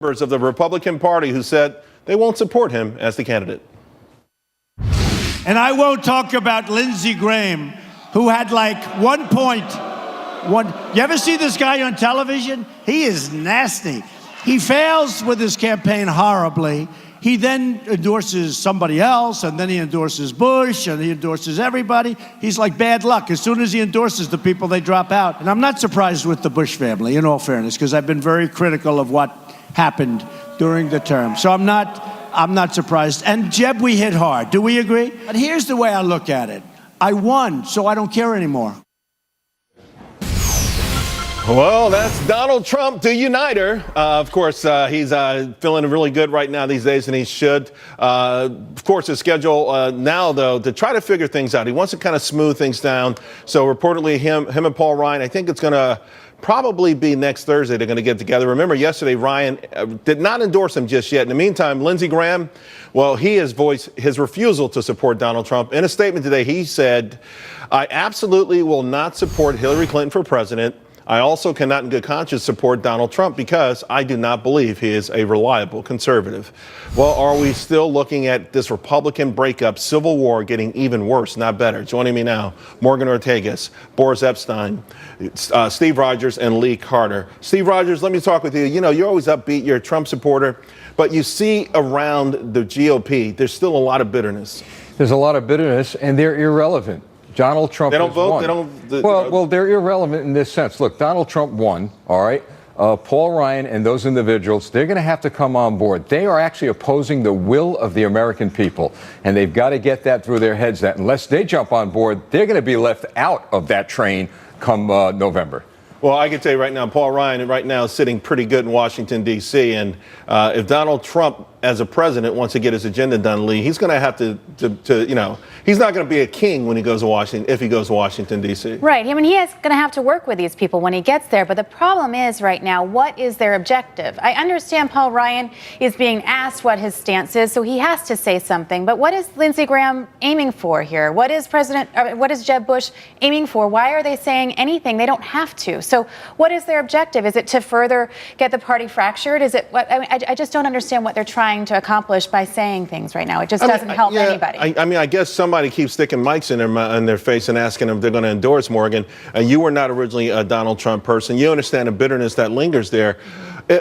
Members of the Republican Party who said they won't support him as the candidate. And I won't talk about Lindsey Graham, who had like 1.1. You ever see this guy on television? He is nasty. He fails with his campaign horribly. He then endorses somebody else, and then he endorses Bush, and he endorses everybody. He's like bad luck. As soon as he endorses the people, they drop out. And I'm not surprised with the Bush family, in all fairness, because I've been very critical of what happened during the term. So I'm not surprised. And Jeb, we hit hard. Do we agree? But here's the way I look at it. I won, so I don't care anymore. Well, that's Donald Trump, the uniter. Of course, he's feeling really good right now these days, and he should. Of course, his schedule now, though, to try to figure things out. He wants to kind of smooth things down. So reportedly, him and Paul Ryan, I think it's going to probably be next Thursday they're going to get together. Remember, yesterday, Ryan did not endorse him just yet. In the meantime, Lindsey Graham, well, he has voiced his refusal to support Donald Trump. In a statement today, he said, "I absolutely will not support Hillary Clinton for president. I also cannot in good conscience support Donald Trump because I do not believe he is a reliable conservative." Well, are we still looking at this Republican breakup, civil war getting even worse, not better? Joining me now, Morgan Ortagus, Boris Epstein, Steve Rogers, and Lee Carter. Steve Rogers, let me talk with you. You know, you're always upbeat. You're a Trump supporter. But you see around the GOP, there's still a lot of bitterness. There's a lot of bitterness, and they're irrelevant. Donald Trump They don't vote. Won. Well, they're irrelevant in this sense. Look, Donald Trump won. All right. Paul Ryan and those individuals, they're going to have to come on board. They are actually opposing the will of the American people, and they've got to get that through their heads that unless they jump on board, they're going to be left out of that train come November. Well, I can tell you right now, Paul Ryan right now is sitting pretty good in Washington, D.C. And if Donald Trump, as a president, wants to get his agenda done, Lee, he's going to have to he's not going to be a king when he goes to Washington, if he goes to Washington, D.C. Right. I mean, he is going to have to work with these people when he gets there. But the problem is right now, what is their objective? I understand Paul Ryan is being asked what his stance is, so he has to say something. But what is Lindsey Graham aiming for here? What is Jeb Bush aiming for? Why are they saying anything? They don't have to. So what is their objective? Is it to further get the party fractured? Is it what? I mean, I just don't understand what they're trying to accomplish by saying things right now. It just doesn't help anybody. I mean, I guess somebody keeps sticking mics in their face and asking them if they're going to endorse Morgan. You were not originally a Donald Trump person. You understand the bitterness that lingers there.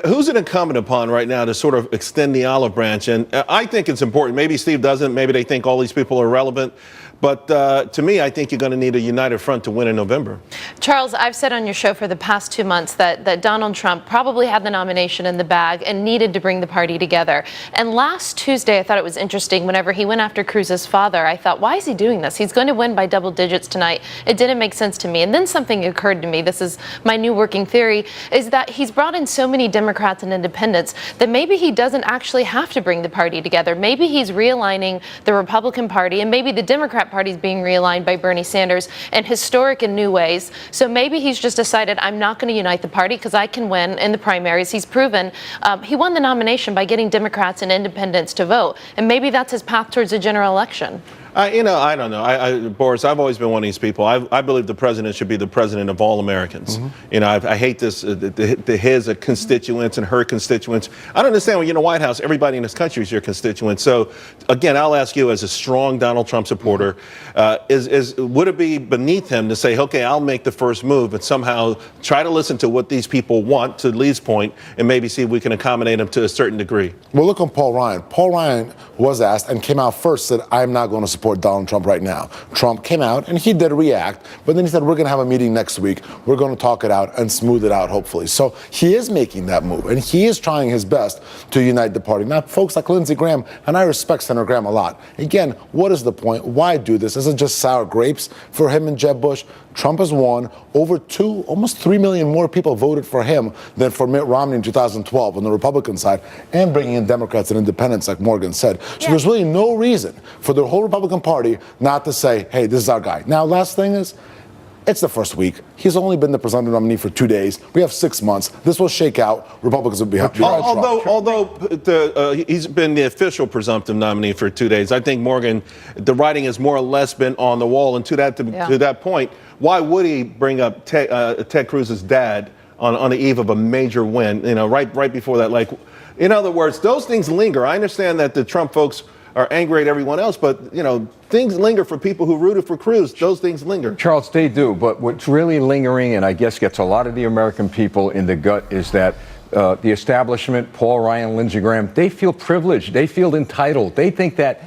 Who's it incumbent upon right now to sort of extend the olive branch? And I think it's important. Maybe Steve doesn't. Maybe they think all these people are irrelevant. But to me, I think you're going to need a united front to win in November. Charles, I've said on your show for the past 2 months that Donald Trump probably had the nomination in the bag and needed to bring the party together. And last Tuesday, I thought it was interesting. Whenever he went after Cruz's father, I thought, why is he doing this? He's going to win by double digits tonight. It didn't make sense to me. And then something occurred to me. This is my new working theory, is that he's brought in so many Democrats and independents that maybe he doesn't actually have to bring the party together. Maybe he's realigning the Republican Party, and maybe the Democrat Party is being realigned by Bernie Sanders in historic and new ways. So maybe he's just decided, I'm not going to unite the party because I can win in the primaries. He's proven he won the nomination by getting Democrats and independents to vote. And maybe that's his path towards a general election. I don't know. Boris, I've always been one of these people. I believe the president should be the president of all Americans. Mm-hmm. I hate this, his constituents and her constituents. I don't understand when you're in the White House, everybody in this country is your constituent. So, again, I'll ask you as a strong Donald Trump supporter, would it be beneath him to say, okay, I'll make the first move and somehow try to listen to what these people want, to Lee's point, and maybe see if we can accommodate them to a certain degree? Well, look on Paul Ryan. Paul Ryan was asked and came out first, said, I'm not going to support Donald Trump right now. Trump came out and he did react, but then he said, we're going to have a meeting next week. We're going to talk it out and smooth it out, hopefully. So he is making that move and he is trying his best to unite the party. Now, folks like Lindsey Graham, and I respect Senator Graham a lot. Again, what is the point? Why do this? Is it just sour grapes for him and Jeb Bush? Trump has won. Over almost 3 million more people voted for him than for Mitt Romney in 2012 on the Republican side, and bringing in Democrats and independents, like Morgan said. So there's really no reason for the whole Republican Party not to say, hey, this is our guy. Now, last thing is, it's the first week. He's only been the presidential nominee for 2 days. We have 6 months. This will shake out. Republicans will be happy. Although he's been the official presumptive nominee for 2 days, I think, Morgan, the writing has more or less been on the wall. And to that point, why would he bring up Ted Cruz's dad on the eve of a major win? Right before that, like, In other words, those things linger. I understand that the Trump folks are angry at everyone else, but, things linger for people who rooted for Cruz. Those things linger. Charles, they do. But what's really lingering, and I guess gets a lot of the American people in the gut, is that the establishment, Paul Ryan, Lindsey Graham, they feel privileged. They feel entitled. They think that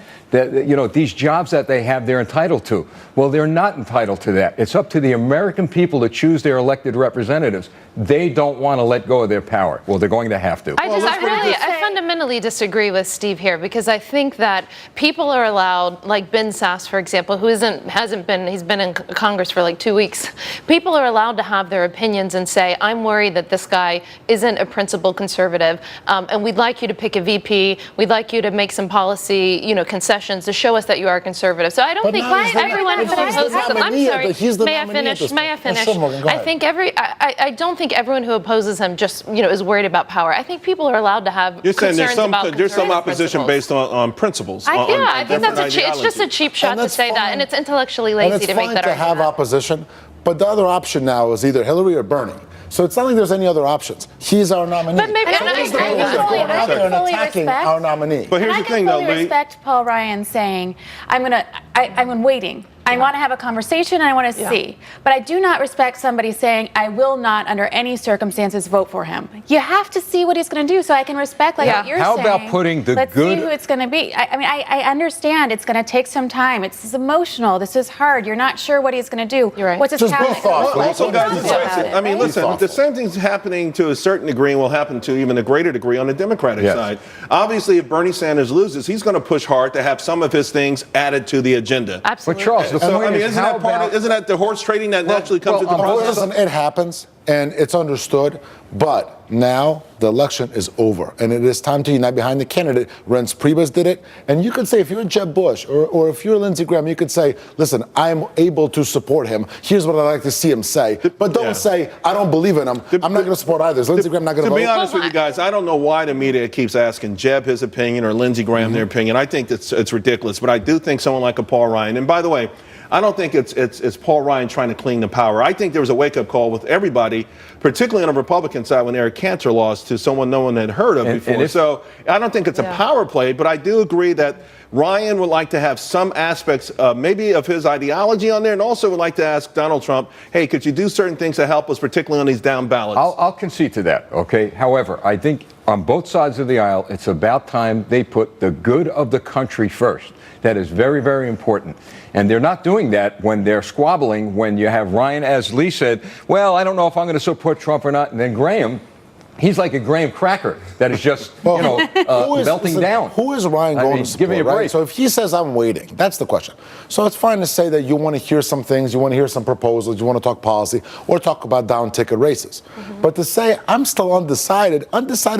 these jobs that they have, they're entitled to. Well, they're not entitled to that. It's up to the American people to choose their elected representatives. They don't want to let go of their power. Well, they're going to have to. I fundamentally disagree with Steve here, because I think that people are allowed, like Ben Sasse, for example, who he's been in Congress for like 2 weeks. People are allowed to have their opinions and say, I'm worried that this guy isn't a principled conservative, and we'd like you to pick a VP. We'd like you to make some policy, concessions to show us that you are conservative. So I don't think everyone who opposes him. I'm sorry. May I finish? May I finish? I don't think everyone who opposes him just, is worried about power. I think people are allowed to have concerns about there's some opposition based on principles. I think it's just a cheap shot to say that, and it's intellectually lazy to make that argument. It's fine to have opposition, but the other option now is either Hillary or Bernie. So it's not like there's any other options. He's our nominee. But maybe out there and attacking our nominee. But here's the thing, though, I can fully respect Paul Ryan saying, I'm waiting. I want to have a conversation and I want to see. But I do not respect somebody saying, I will not under any circumstances vote for him. You have to see what he's going to do, so I can respect what you're saying. How about putting the Let's good... see who it's going to be. I understand it's going to take some time. It's emotional. This is hard. You're not sure what he's going to do. You're right. What's his Just be thoughtful. Listen, the same thing's happening to a certain degree and will happen to even a greater degree on the Democratic side. Obviously, if Bernie Sanders loses, he's going to push hard to have some of his things added to the agenda. Absolutely. But Charles, the point is, isn't that the horse trading that naturally comes into the process? Listen, it happens, and it's understood, but now the election is over, and it is time to unite behind the candidate. Reince Priebus did it, and you could say, if you're Jeb Bush or if you're Lindsey Graham, you could say, listen, I'm able to support him. Here's what I'd like to see him say. But don't say, I don't believe in him. I'm not going to support either. Is Lindsey Graham not going to vote? To be honest with you guys, I don't know why the media keeps asking Jeb his opinion or Lindsey Graham their opinion. I think it's ridiculous, but I do think someone like a Paul Ryan, and by the way, I don't think it's Paul Ryan trying to clean the power. I think there was a wake-up call with everybody, particularly on the Republican side when Eric Cantor lost to someone no one had heard of before. So I don't think it's a power play, but I do agree that Ryan would like to have some aspects maybe of his ideology on there, and also would like to ask Donald Trump, hey, could you do certain things to help us, particularly on these down ballots? I'll concede to that, okay? However, I think on both sides of the aisle, it's about time they put the good of the country first. That is very, very important. And they're not doing that when they're squabbling, when you have Ryan, as Lee said, well, I don't know if I'm going to support Trump or not. And then Graham, he's like a graham cracker that is just, melting down. Who is Ryan going to support? Give me a break. Right? So if he says, I'm waiting, that's the question. So it's fine to say that you want to hear some things, you want to hear some proposals, you want to talk policy, or talk about down-ticket races. But to say, I'm still undecided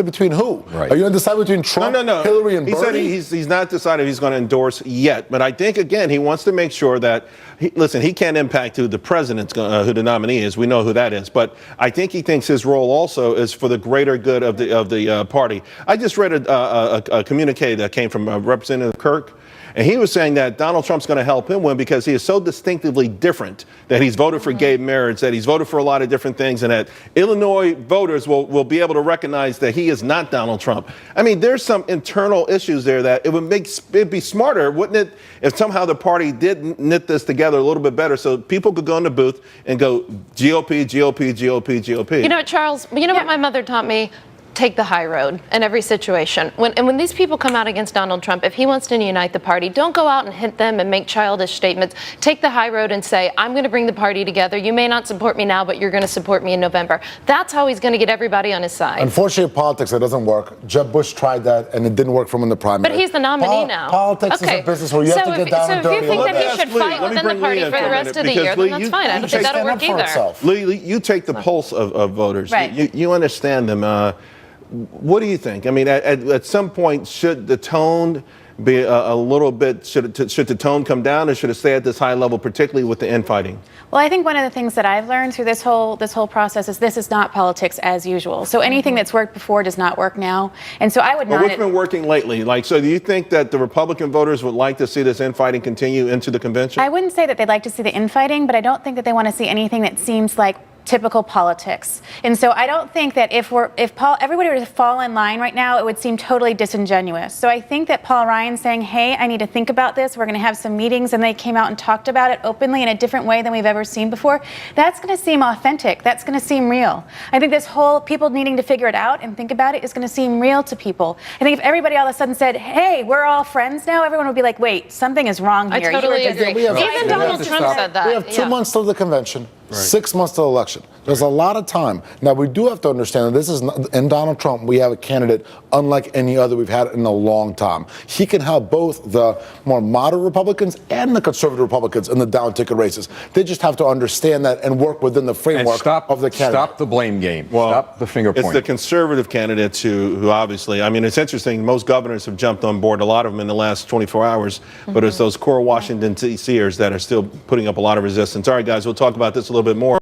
between who? Right. Are you undecided between Trump, Hillary, and Bernie? He said he's not decided if he's going to endorse yet. But I think, again, he wants to make sure that, he can't impact who the president's who the nominee is. We know who that is. But I think he thinks his role also is for the greater good of the party. I just read a communique that came from Representative Kirk, and he was saying that Donald Trump's going to help him win because he is so distinctively different, that he's voted for gay marriage, that he's voted for a lot of different things, and that Illinois voters will be able to recognize that he is not Donald Trump. I mean, there's some internal issues there that it'd be smarter, wouldn't it, if somehow the party did knit this together a little bit better so people could go in the booth and go GOP, GOP, GOP, GOP. Charles, what my mother taught me? Take the high road in every situation. When these people come out against Donald Trump, if he wants to unite the party, don't go out and hit them and make childish statements. Take the high road and say, I'm going to bring the party together. You may not support me now, but you're going to support me in November. That's how he's going to get everybody on his side. Unfortunately, politics, it doesn't work. Jeb Bush tried that, and it didn't work for him in the primary. But he's the nominee now. Politics is a business where you have to get down and dirty. So if you think that he should fight within the party for the rest of the year, then that's fine. I don't think that'll work either. Lee, you take the pulse of voters. Right. You understand them. What do you think? I mean, at some point, should the tone be a little bit, should the tone come down, or should it stay at this high level, particularly with the infighting? Well, I think one of the things that I've learned through this whole process is this is not politics as usual. So anything that's worked before does not work now. And so I would not. What's been working lately? So do you think that the Republican voters would like to see this infighting continue into the convention? I wouldn't say that they'd like to see the infighting, but I don't think that they want to see anything that seems like typical politics. And so I don't think that if everybody were to fall in line right now, it would seem totally disingenuous. So I think that Paul Ryan saying, hey, I need to think about this, we're going to have some meetings, and they came out and talked about it openly in a different way than we've ever seen before, that's going to seem authentic. That's going to seem real. I think this whole people needing to figure it out and think about it is going to seem real to people. I think if everybody all of a sudden said, hey, we're all friends now, everyone would be like, wait, something is wrong here. I totally agree. Yeah, Even Donald Trump said that. We have 2 months till the convention, 6 months till the election. There's a lot of time. Now, we do have to understand that this is not, in Donald Trump, we have a candidate unlike any other we've had in a long time. He can help both the more moderate Republicans and the conservative Republicans in the down ticket races. They just have to understand that and work within the framework of the candidate. Stop the blame game. Stop the finger pointing. It's the conservative candidates who obviously, I mean, it's interesting. Most governors have jumped on board, a lot of them in the last 24 hours, but it's those core Washington D.C.ers that are still putting up a lot of resistance. All right, guys, we'll talk about this a little bit more.